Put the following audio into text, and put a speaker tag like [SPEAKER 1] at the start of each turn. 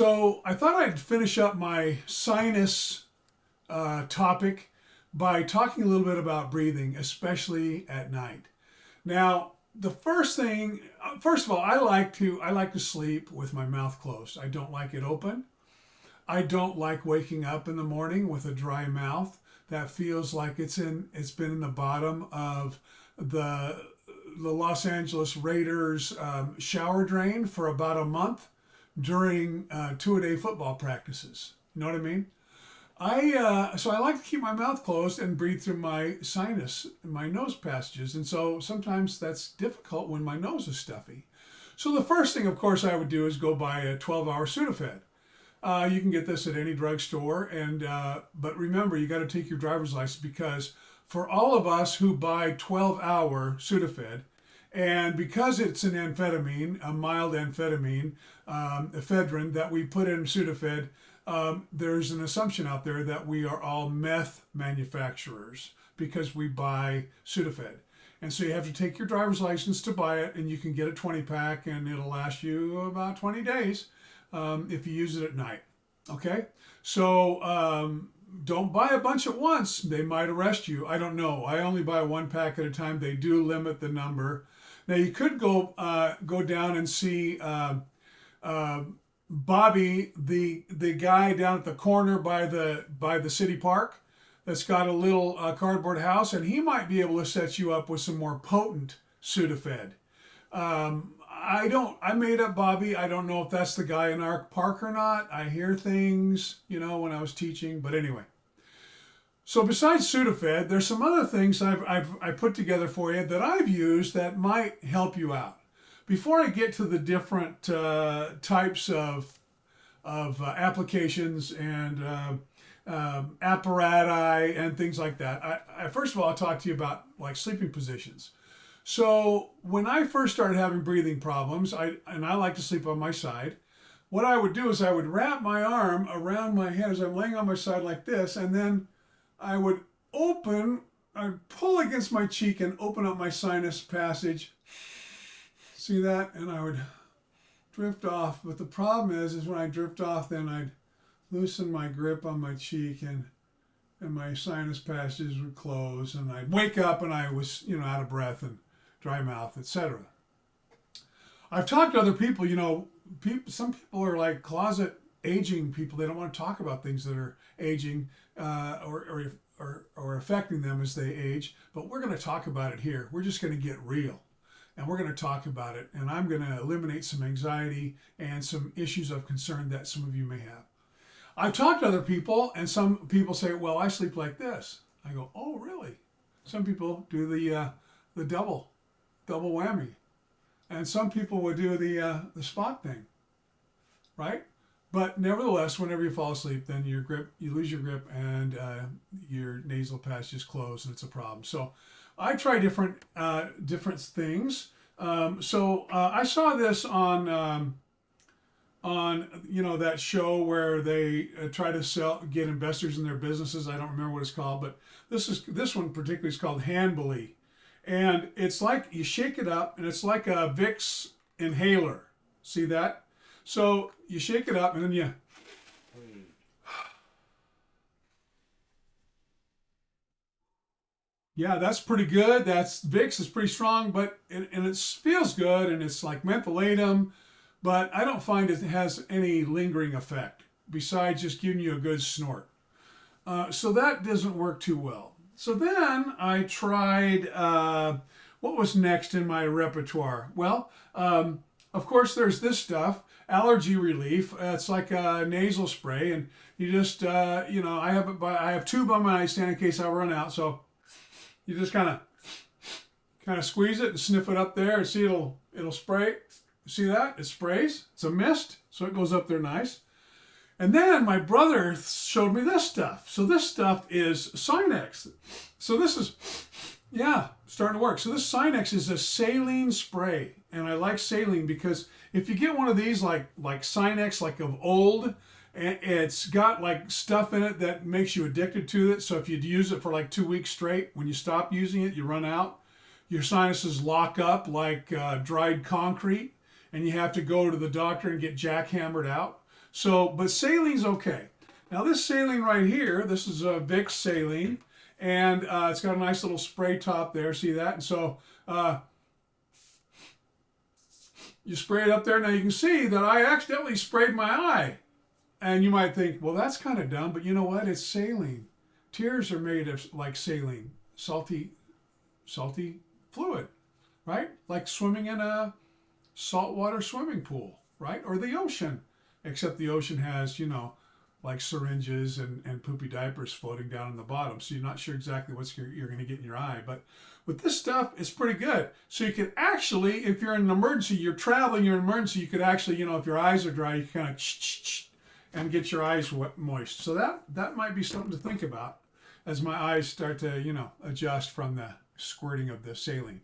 [SPEAKER 1] So I thought I'd finish up my sinus topic by talking a little bit about breathing, especially at night. Now, the first thing, first of all, I like to sleep with my mouth closed. I don't like it open. I don't like waking up in the morning with a dry mouth. That feels like it's been in the bottom of the the Los Angeles Raiders shower drain for about a month during two-a-day football practices. You know what I mean? So I like to keep my mouth closed and breathe through my sinus, my nose passages, and so sometimes that's difficult when my nose is stuffy. So the first thing, of course, I would do is go buy a 12-hour Sudafed. You can get this at any drugstore, and but remember, you got to take your driver's license because for all of us who buy 12-hour Sudafed, and because it's an amphetamine, a mild amphetamine, ephedrine that we put in Sudafed, there's an assumption out there that we are all meth manufacturers because we buy Sudafed. And so you have to take your driver's license to buy it, and you can get a 20 pack, and it'll last you about 20 days if you use it at night. Okay? So don't buy a bunch at once. They might arrest you. I don't know. I only buy one pack at a time. They do limit the number. Now you could go down and see Bobby, the guy down at the corner by the city park that's got a little cardboard house, and he might be able to set you up with some more potent Sudafed. I made up Bobby. I don't know if that's the guy in our park or not. I hear things, when I was teaching, but anyway. So besides Sudafed, there's some other things I put together for you that I've used that might help you out. Before I get to the different types of applications and apparatus and things like that, first of all, I'll talk to you about like sleeping positions. So when I first started having breathing problems, I like to sleep on my side. What I would do is I would wrap my arm around my head as I'm laying on my side like this, and then I'd pull against my cheek and open up my sinus passage. See that? And I would drift off. But the problem is when I drift off, then I'd loosen my grip on my cheek and my sinus passages would close, and I'd wake up and I was, out of breath and dry mouth, etc. I've talked to other people, some people are like closet aging people. They don't want to talk about things that are aging or affecting them as they age, but we're going to talk about it here. We're just going to get real, and we're going to talk about it, and I'm going to eliminate some anxiety and some issues of concern that some of you may have. I've talked to other people, and some people say, well, I sleep like this. I go, oh, really? Some people do the double whammy, and some people would do the spot thing, right? But nevertheless, whenever you fall asleep, then you lose your grip, and your nasal passages close, and it's a problem. So I try different things. I saw this on that show where they try to get investors in their businesses. I don't remember what it's called, but this one particularly is called Handbly, and it's like you shake it up, and it's like a Vicks inhaler. See that? So you shake it up, and then you. Yeah, that's pretty good. That's Vicks is pretty strong, but and it feels good, and it's like mentholatum, but I don't find it has any lingering effect besides just giving you a good snort. So that doesn't work too well. So then I tried. What was next in my repertoire? Well, of course, there's this stuff, allergy relief. It's like a nasal spray, and you just, I have two by my nightstand in case I run out. So you just kind of squeeze it and sniff it up there, and see it'll spray. See that? It sprays. It's a mist, so it goes up there nice. And then my brother showed me this stuff. So this stuff is Sinex. So this is, starting to work. So this Sinex is a saline spray. And I like saline because if you get one of these like Sinex, like of old, it's got like stuff in it that makes you addicted to it. So if you'd use it for like 2 weeks straight, when you stop using it, you run out. Your sinuses lock up like dried concrete, and you have to go to the doctor and get jackhammered out. So, but salaine's okay. Now this saline right here, this is a Vicks saline, and it's got a nice little spray top there. See that? And so you spray it up there. Now you can see that I accidentally sprayed my eye. And you might think, well, that's kind of dumb, but you know what? It's saline. Tears are made of like saline, salty fluid, right? Like swimming in a saltwater swimming pool, right? Or the ocean, except the ocean has, you know, like syringes and poopy diapers floating down in the bottom. So you're not sure exactly what you're going to get in your eye. But with this stuff, it's pretty good. So you could actually, if you're in an emergency, you're traveling, you're in an emergency, you could actually, you know, if your eyes are dry, you can kind of and get your eyes moist. So that might be something to think about as my eyes start to, you know, adjust from the squirting of the saline.